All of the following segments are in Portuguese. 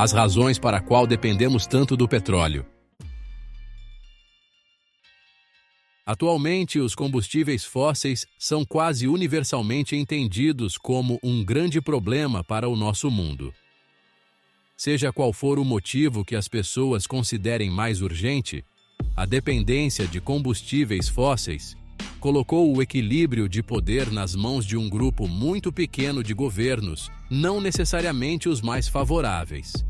As razões para a qual dependemos tanto do petróleo. Atualmente, os combustíveis fósseis são quase universalmente entendidos como um grande problema para o nosso mundo. Seja qual for o motivo que as pessoas considerem mais urgente, a dependência de combustíveis fósseis colocou o equilíbrio de poder nas mãos de um grupo muito pequeno de governos, não necessariamente os mais favoráveis.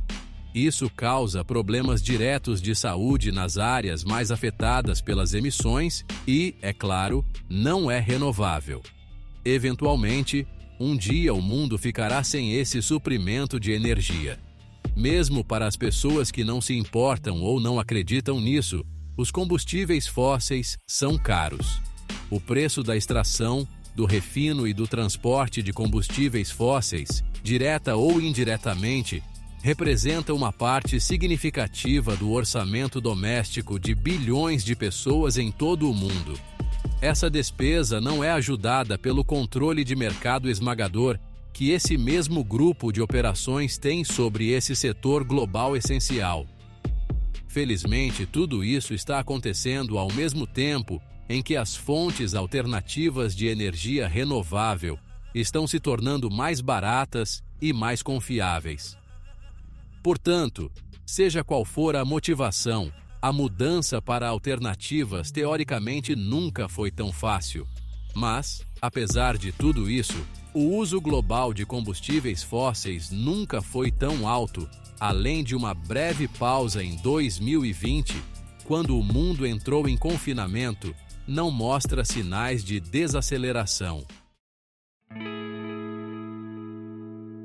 Isso causa problemas diretos de saúde nas áreas mais afetadas pelas emissões e, é claro, não é renovável. Eventualmente, um dia o mundo ficará sem esse suprimento de energia. Mesmo para as pessoas que não se importam ou não acreditam nisso, os combustíveis fósseis são caros. O preço da extração, do refino e do transporte de combustíveis fósseis, direta ou indiretamente, representa uma parte significativa do orçamento doméstico de bilhões de pessoas em todo o mundo. Essa despesa não é ajudada pelo controle de mercado esmagador que esse mesmo grupo de operações tem sobre esse setor global essencial. Felizmente, tudo isso está acontecendo ao mesmo tempo em que as fontes alternativas de energia renovável estão se tornando mais baratas e mais confiáveis. Portanto, seja qual for a motivação, a mudança para alternativas teoricamente nunca foi tão fácil. Mas, apesar de tudo isso, o uso global de combustíveis fósseis nunca foi tão alto, além de uma breve pausa em 2020, quando o mundo entrou em confinamento, não mostra sinais de desaceleração.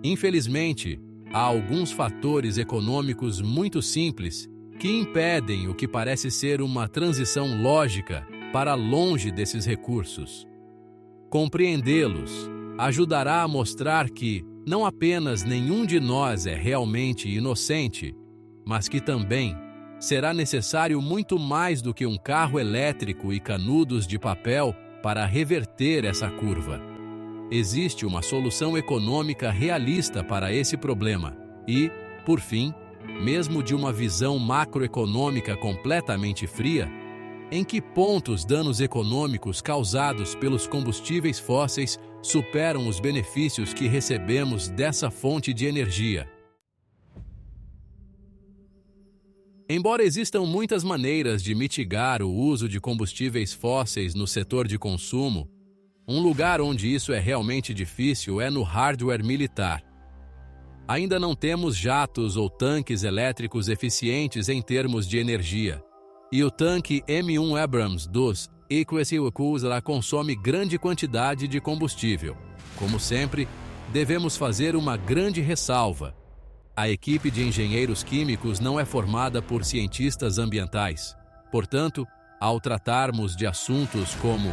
Infelizmente, há alguns fatores econômicos muito simples que impedem o que parece ser uma transição lógica para longe desses recursos. Compreendê-los ajudará a mostrar que não apenas nenhum de nós é realmente inocente, mas que também será necessário muito mais do que um carro elétrico e canudos de papel para reverter essa curva. Existe uma solução econômica realista para esse problema e, por fim, mesmo de uma visão macroeconômica completamente fria, em que ponto os danos econômicos causados pelos combustíveis fósseis superam os benefícios que recebemos dessa fonte de energia? Embora existam muitas maneiras de mitigar o uso de combustíveis fósseis no setor de consumo, um lugar onde isso é realmente difícil é no hardware militar. Ainda não temos jatos ou tanques elétricos eficientes em termos de energia, e o tanque M1 Abrams dos Equus consome grande quantidade de combustível. Como sempre, devemos fazer uma grande ressalva. A equipe de engenheiros químicos não é formada por cientistas ambientais. Portanto, ao tratarmos de assuntos como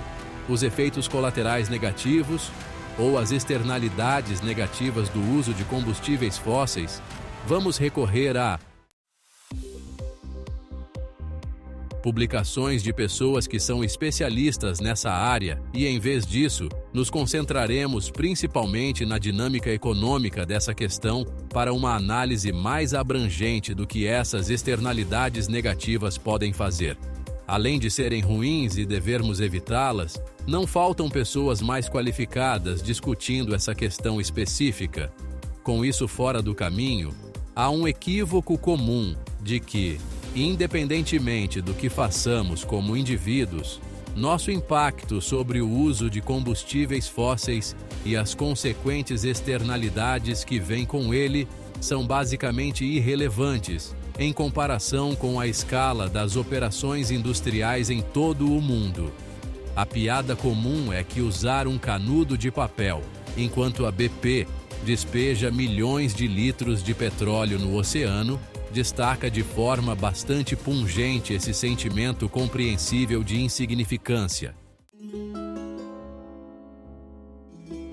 os efeitos colaterais negativos ou as externalidades negativas do uso de combustíveis fósseis, vamos recorrer a publicações de pessoas que são especialistas nessa área e, em vez disso, nos concentraremos principalmente na dinâmica econômica dessa questão para uma análise mais abrangente do que essas externalidades negativas podem fazer. Além de serem ruins e devermos evitá-las, não faltam pessoas mais qualificadas discutindo essa questão específica. Com isso fora do caminho, há um equívoco comum de que, independentemente do que façamos como indivíduos, nosso impacto sobre o uso de combustíveis fósseis e as consequentes externalidades que vêm com ele são basicamente irrelevantes em comparação com a escala das operações industriais em todo o mundo. A piada comum é que usar um canudo de papel, enquanto a BP despeja milhões de litros de petróleo no oceano, destaca de forma bastante pungente esse sentimento compreensível de insignificância.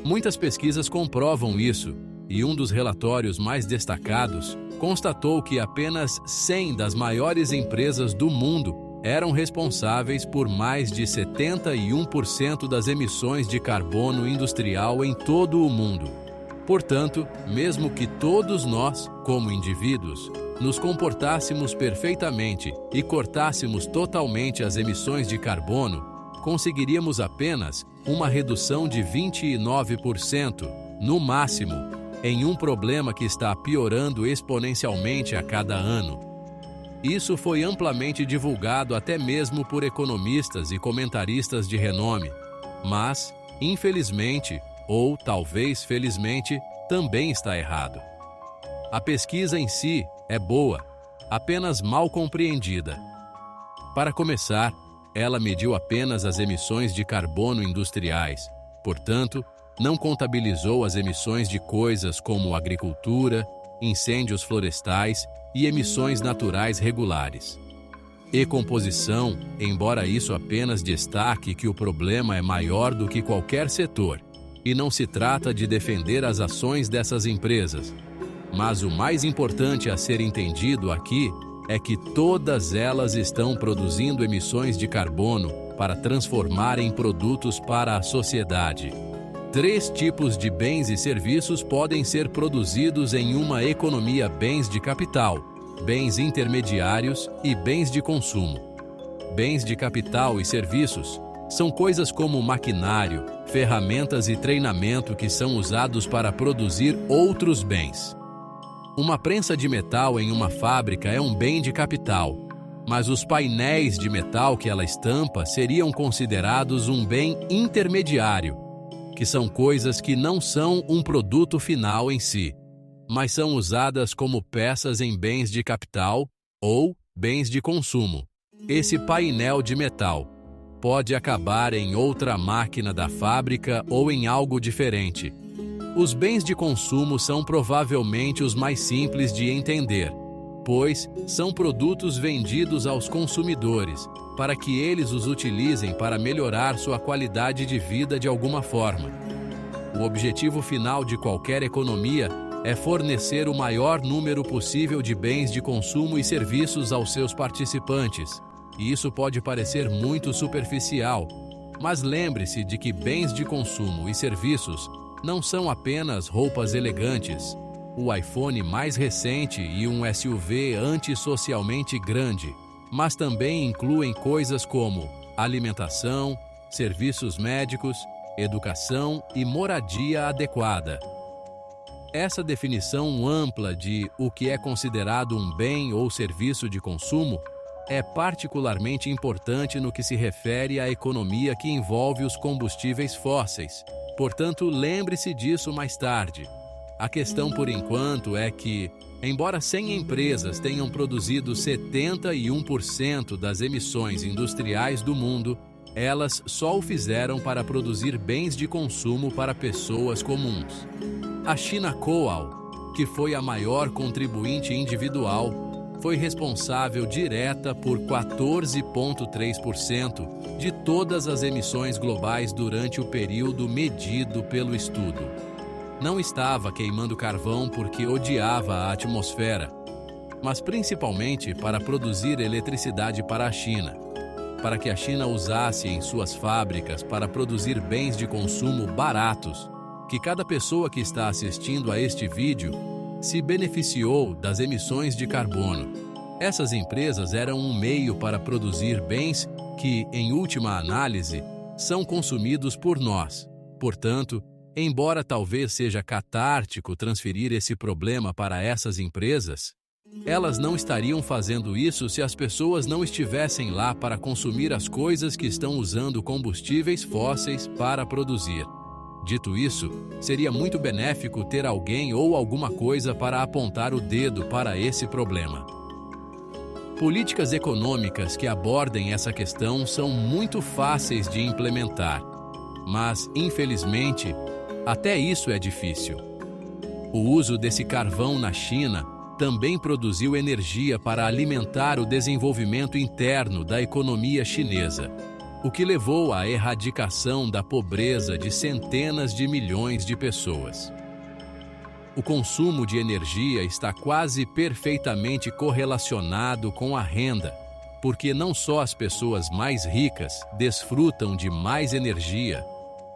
Muitas pesquisas comprovam isso, e um dos relatórios mais destacados constatou que apenas 100 das maiores empresas do mundo eram responsáveis por mais de 71% das emissões de carbono industrial em todo o mundo. Portanto, mesmo que todos nós, como indivíduos, nos comportássemos perfeitamente e cortássemos totalmente as emissões de carbono, conseguiríamos apenas uma redução de 29%, no máximo, em um problema que está piorando exponencialmente a cada ano. Isso foi amplamente divulgado até mesmo por economistas e comentaristas de renome, mas, infelizmente, ou talvez felizmente, também está errado. A pesquisa em si é boa, apenas mal compreendida. Para começar, ela mediu apenas as emissões de carbono industriais, portanto, não contabilizou as emissões de coisas como agricultura, incêndios florestais e emissões naturais regulares. E composição, embora isso apenas destaque que o problema é maior do que qualquer setor, e não se trata de defender as ações dessas empresas, mas o mais importante a ser entendido aqui é que todas elas estão produzindo emissões de carbono para transformar em produtos para a sociedade. 3 tipos de bens e serviços podem ser produzidos em uma economia: bens de capital, bens intermediários e bens de consumo. Bens de capital e serviços são coisas como maquinário, ferramentas e treinamento que são usados para produzir outros bens. Uma prensa de metal em uma fábrica é um bem de capital, mas os painéis de metal que ela estampa seriam considerados um bem intermediário, que são coisas que não são um produto final em si, mas são usadas como peças em bens de capital ou bens de consumo. Esse painel de metal pode acabar em outra máquina da fábrica ou em algo diferente. Os bens de consumo são provavelmente os mais simples de entender, pois são produtos vendidos aos consumidores para que eles os utilizem para melhorar sua qualidade de vida de alguma forma. O objetivo final de qualquer economia é fornecer o maior número possível de bens de consumo e serviços aos seus participantes, e isso pode parecer muito superficial, mas lembre-se de que bens de consumo e serviços não são apenas roupas elegantes, o iPhone mais recente e um SUV antissocialmente grande, mas também incluem coisas como alimentação, serviços médicos, educação e moradia adequada. Essa definição ampla de o que é considerado um bem ou serviço de consumo é particularmente importante no que se refere à economia que envolve os combustíveis fósseis. Portanto, lembre-se disso mais tarde. A questão por enquanto é que, embora 100 empresas tenham produzido 71% das emissões industriais do mundo, elas só o fizeram para produzir bens de consumo para pessoas comuns. A China Coal, que foi a maior contribuinte individual, foi responsável direta por 14,3% de todas as emissões globais durante o período medido pelo estudo. Não estava queimando carvão porque odiava a atmosfera, mas principalmente para produzir eletricidade para a China, para que a China usasse em suas fábricas para produzir bens de consumo baratos, que cada pessoa que está assistindo a este vídeo se beneficiou das emissões de carbono. Essas empresas eram um meio para produzir bens que, em última análise, são consumidos por nós. Portanto, embora talvez seja catártico transferir esse problema para essas empresas, elas não estariam fazendo isso se as pessoas não estivessem lá para consumir as coisas que estão usando combustíveis fósseis para produzir. Dito isso, seria muito benéfico ter alguém ou alguma coisa para apontar o dedo para esse problema. Políticas econômicas que abordem essa questão são muito fáceis de implementar, mas, infelizmente, até isso é difícil. O uso desse carvão na China também produziu energia para alimentar o desenvolvimento interno da economia chinesa, o que levou à erradicação da pobreza de centenas de milhões de pessoas. O consumo de energia está quase perfeitamente correlacionado com a renda, porque não só as pessoas mais ricas desfrutam de mais energia,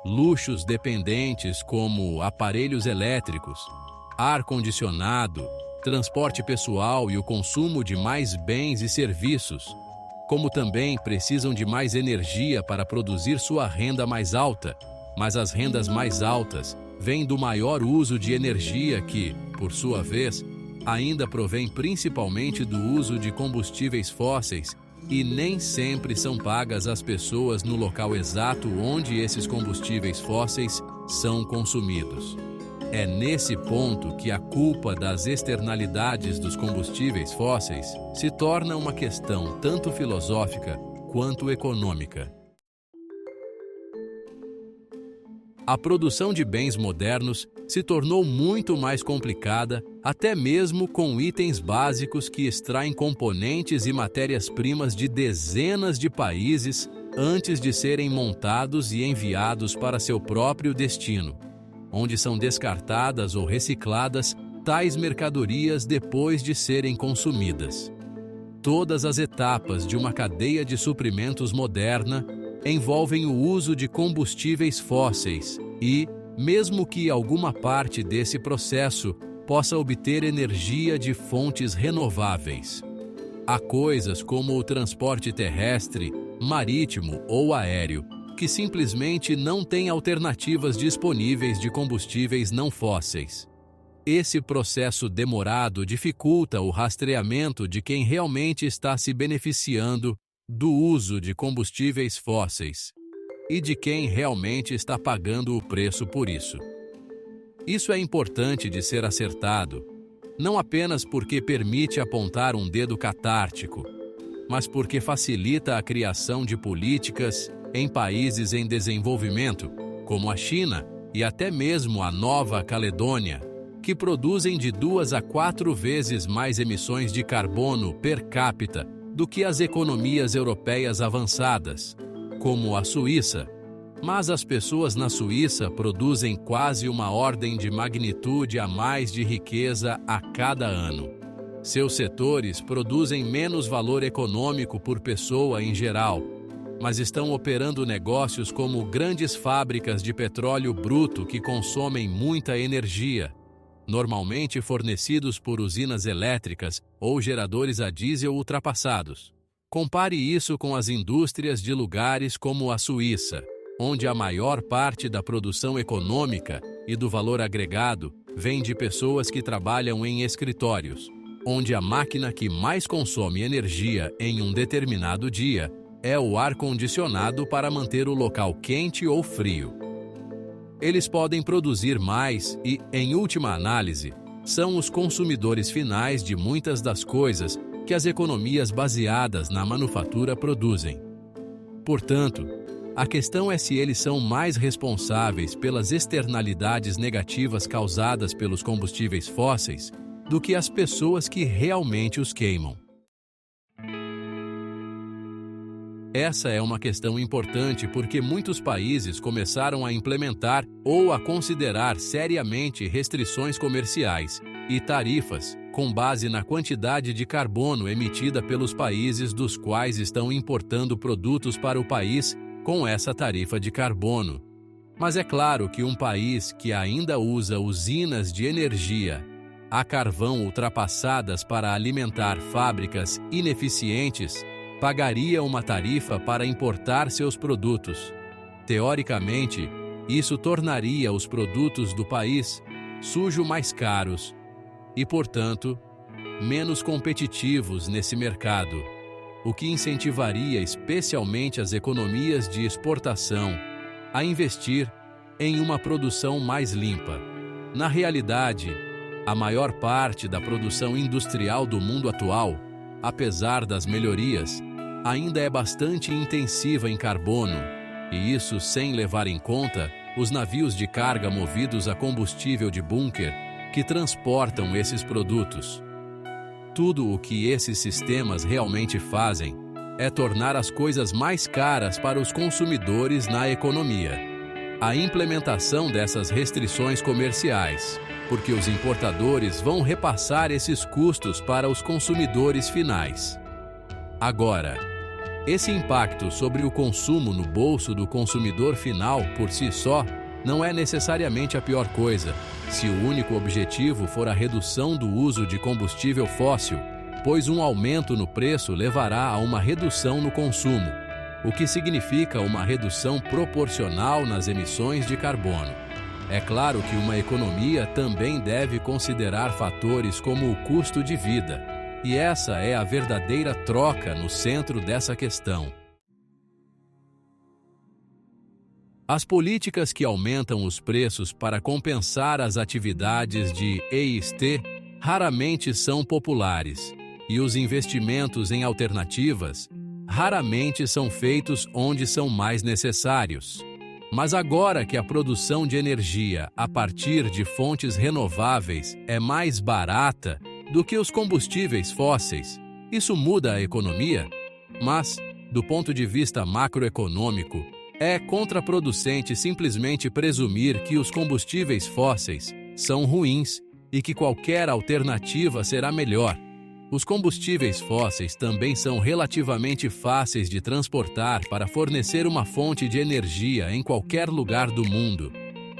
luxos dependentes como aparelhos elétricos, ar-condicionado, transporte pessoal e o consumo de mais bens e serviços, como também precisam de mais energia para produzir sua renda mais alta, mas as rendas mais altas vêm do maior uso de energia que, por sua vez, ainda provém principalmente do uso de combustíveis fósseis e nem sempre são pagas às pessoas no local exato onde esses combustíveis fósseis são consumidos. É nesse ponto que a culpa das externalidades dos combustíveis fósseis se torna uma questão tanto filosófica quanto econômica. A produção de bens modernos se tornou muito mais complicada, até mesmo com itens básicos que extraem componentes e matérias-primas de dezenas de países antes de serem montados e enviados para seu próprio destino, onde são descartadas ou recicladas tais mercadorias depois de serem consumidas. Todas as etapas de uma cadeia de suprimentos moderna envolvem o uso de combustíveis fósseis e, mesmo que alguma parte desse processo possa obter energia de fontes renováveis, há coisas como o transporte terrestre, marítimo ou aéreo que simplesmente não têm alternativas disponíveis de combustíveis não fósseis. Esse processo demorado dificulta o rastreamento de quem realmente está se beneficiando do uso de combustíveis fósseis e de quem realmente está pagando o preço por isso. Isso é importante de ser acertado, não apenas porque permite apontar um dedo catártico, mas porque facilita a criação de políticas em países em desenvolvimento, como a China e até mesmo a Nova Caledônia, que produzem de 2 a 4 vezes mais emissões de carbono per capita do que as economias europeias avançadas, como a Suíça. Mas as pessoas na Suíça produzem quase uma ordem de magnitude a mais de riqueza a cada ano. Seus setores produzem menos valor econômico por pessoa em geral, mas estão operando negócios como grandes fábricas de petróleo bruto que consomem muita energia, normalmente fornecidos por usinas elétricas ou geradores a diesel ultrapassados. Compare isso com as indústrias de lugares como a Suíça, onde a maior parte da produção econômica e do valor agregado vem de pessoas que trabalham em escritórios, onde a máquina que mais consome energia em um determinado dia é o ar-condicionado para manter o local quente ou frio. Eles podem produzir mais e, em última análise, são os consumidores finais de muitas das coisas que as economias baseadas na manufatura produzem. Portanto, a questão é se eles são mais responsáveis pelas externalidades negativas causadas pelos combustíveis fósseis do que as pessoas que realmente os queimam. Essa é uma questão importante porque muitos países começaram a implementar ou a considerar seriamente restrições comerciais e tarifas com base na quantidade de carbono emitida pelos países dos quais estão importando produtos para o país com essa tarifa de carbono. Mas é claro que um país que ainda usa usinas de energia a carvão ultrapassadas para alimentar fábricas ineficientes pagaria uma tarifa para importar seus produtos. Teoricamente, isso tornaria os produtos do país sujo mais caros e, portanto, menos competitivos nesse mercado, o que incentivaria especialmente as economias de exportação a investir em uma produção mais limpa. Na realidade, a maior parte da produção industrial do mundo atual, apesar das melhorias, ainda é bastante intensiva em carbono, e isso sem levar em conta os navios de carga movidos a combustível de bunker que transportam esses produtos. Tudo o que esses sistemas realmente fazem é tornar as coisas mais caras para os consumidores na economia. A implementação dessas restrições comerciais, porque os importadores vão repassar esses custos para os consumidores finais. Agora, Esse impacto sobre o consumo no bolso do consumidor final, por si só, não é necessariamente a pior coisa, se o único objetivo for a redução do uso de combustível fóssil, pois um aumento no preço levará a uma redução no consumo, o que significa uma redução proporcional nas emissões de carbono. É claro que uma economia também deve considerar fatores como o custo de vida, e essa é a verdadeira troca no centro dessa questão. As políticas que aumentam os preços para compensar as atividades de EST raramente são populares, e os investimentos em alternativas raramente são feitos onde são mais necessários. Mas agora que a produção de energia a partir de fontes renováveis é mais barata do que os combustíveis fósseis, isso muda a economia? Mas, do ponto de vista macroeconômico, é contraproducente simplesmente presumir que os combustíveis fósseis são ruins e que qualquer alternativa será melhor. Os combustíveis fósseis também são relativamente fáceis de transportar para fornecer uma fonte de energia em qualquer lugar do mundo.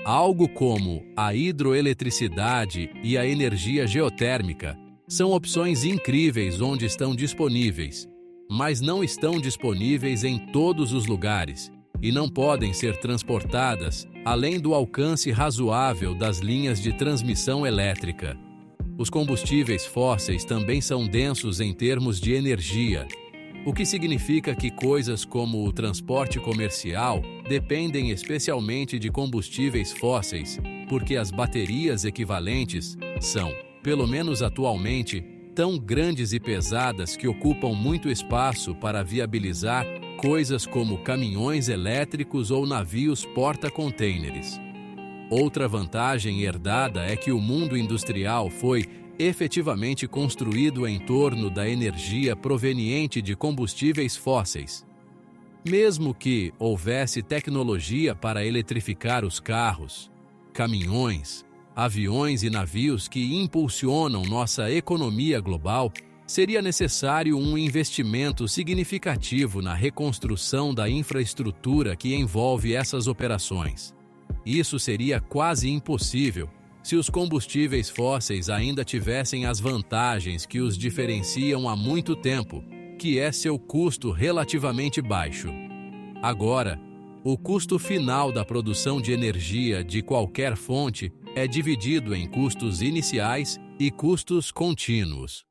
Algo como a hidroeletricidade e a energia geotérmica são opções incríveis onde estão disponíveis, mas não estão disponíveis em todos os lugares e não podem ser transportadas além do alcance razoável das linhas de transmissão elétrica. Os combustíveis fósseis também são densos em termos de energia, o que significa que coisas como o transporte comercial dependem especialmente de combustíveis fósseis, porque as baterias equivalentes são, pelo menos atualmente, tão grandes e pesadas que ocupam muito espaço para viabilizar coisas como caminhões elétricos ou navios porta-contêineres. Outra vantagem herdada é que o mundo industrial foi efetivamente construído em torno da energia proveniente de combustíveis fósseis. Mesmo que houvesse tecnologia para eletrificar os carros, caminhões, aviões e navios que impulsionam nossa economia global, seria necessário um investimento significativo na reconstrução da infraestrutura que envolve essas operações. Isso seria quase impossível se os combustíveis fósseis ainda tivessem as vantagens que os diferenciam há muito tempo, que é seu custo relativamente baixo. Agora, o custo final da produção de energia de qualquer fonte é dividido em custos iniciais e custos contínuos.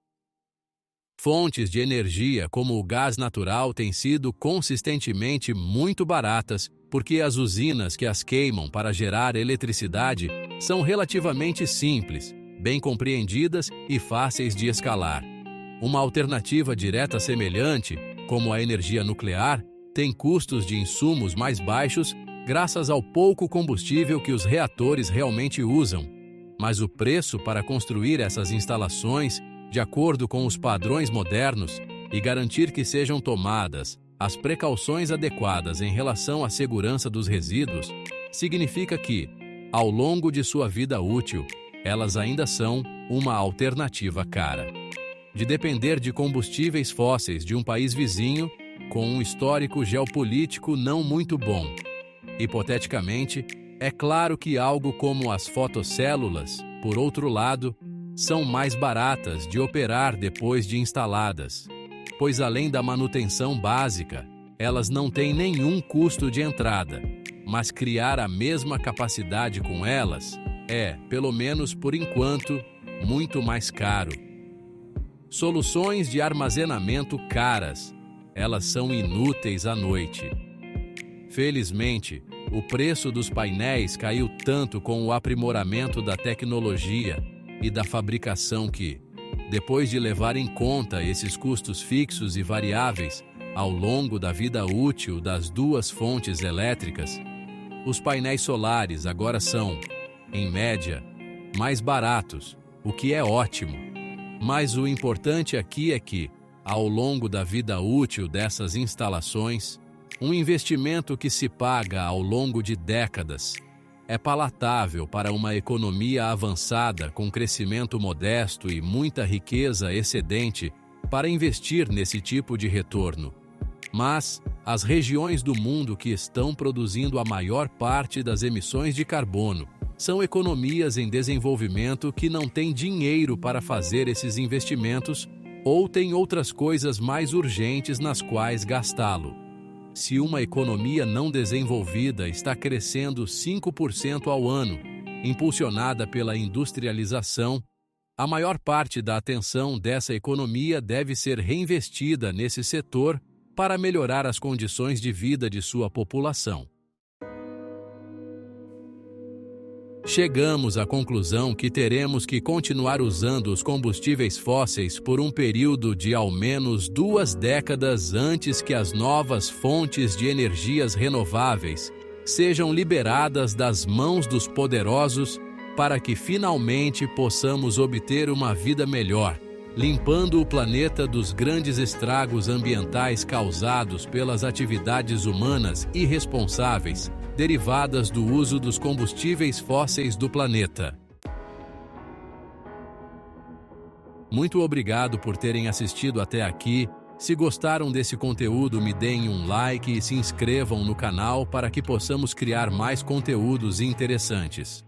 Fontes de energia como o gás natural têm sido consistentemente muito baratas porque as usinas que as queimam para gerar eletricidade são relativamente simples, bem compreendidas e fáceis de escalar. Uma alternativa direta semelhante, como a energia nuclear, tem custos de insumos mais baixos graças ao pouco combustível que os reatores realmente usam. Mas o preço para construir essas instalações, de acordo com os padrões modernos, e garantir que sejam tomadas as precauções adequadas em relação à segurança dos resíduos, significa que, ao longo de sua vida útil, elas ainda são uma alternativa cara. De depender de combustíveis fósseis de um país vizinho, com um histórico geopolítico não muito bom. Hipoteticamente, é claro que algo como as fotocélulas, por outro lado, são mais baratas de operar depois de instaladas, pois além da manutenção básica, elas não têm nenhum custo de entrada, mas criar a mesma capacidade com elas é, pelo menos por enquanto, muito mais caro. Soluções de armazenamento caras, elas são inúteis à noite. Felizmente, o preço dos painéis caiu tanto com o aprimoramento da tecnologia e da fabricação que, depois de levar em conta esses custos fixos e variáveis ao longo da vida útil das duas fontes elétricas, os painéis solares agora são, em média, mais baratos, o que é ótimo. Mas o importante aqui é que, ao longo da vida útil dessas instalações, um investimento que se paga ao longo de décadas é palatável para uma economia avançada com crescimento modesto e muita riqueza excedente para investir nesse tipo de retorno. Mas as regiões do mundo que estão produzindo a maior parte das emissões de carbono são economias em desenvolvimento que não têm dinheiro para fazer esses investimentos ou têm outras coisas mais urgentes nas quais gastá-lo. Se uma economia não desenvolvida está crescendo 5% ao ano, impulsionada pela industrialização, a maior parte da atenção dessa economia deve ser reinvestida nesse setor para melhorar as condições de vida de sua população. Chegamos à conclusão que teremos que continuar usando os combustíveis fósseis por um período de ao menos 2 décadas antes que as novas fontes de energias renováveis sejam liberadas das mãos dos poderosos para que finalmente possamos obter uma vida melhor, limpando o planeta dos grandes estragos ambientais causados pelas atividades humanas irresponsáveis derivadas do uso dos combustíveis fósseis do planeta. Muito obrigado por terem assistido até aqui. Se gostaram desse conteúdo, me deem um like e se inscrevam no canal para que possamos criar mais conteúdos interessantes.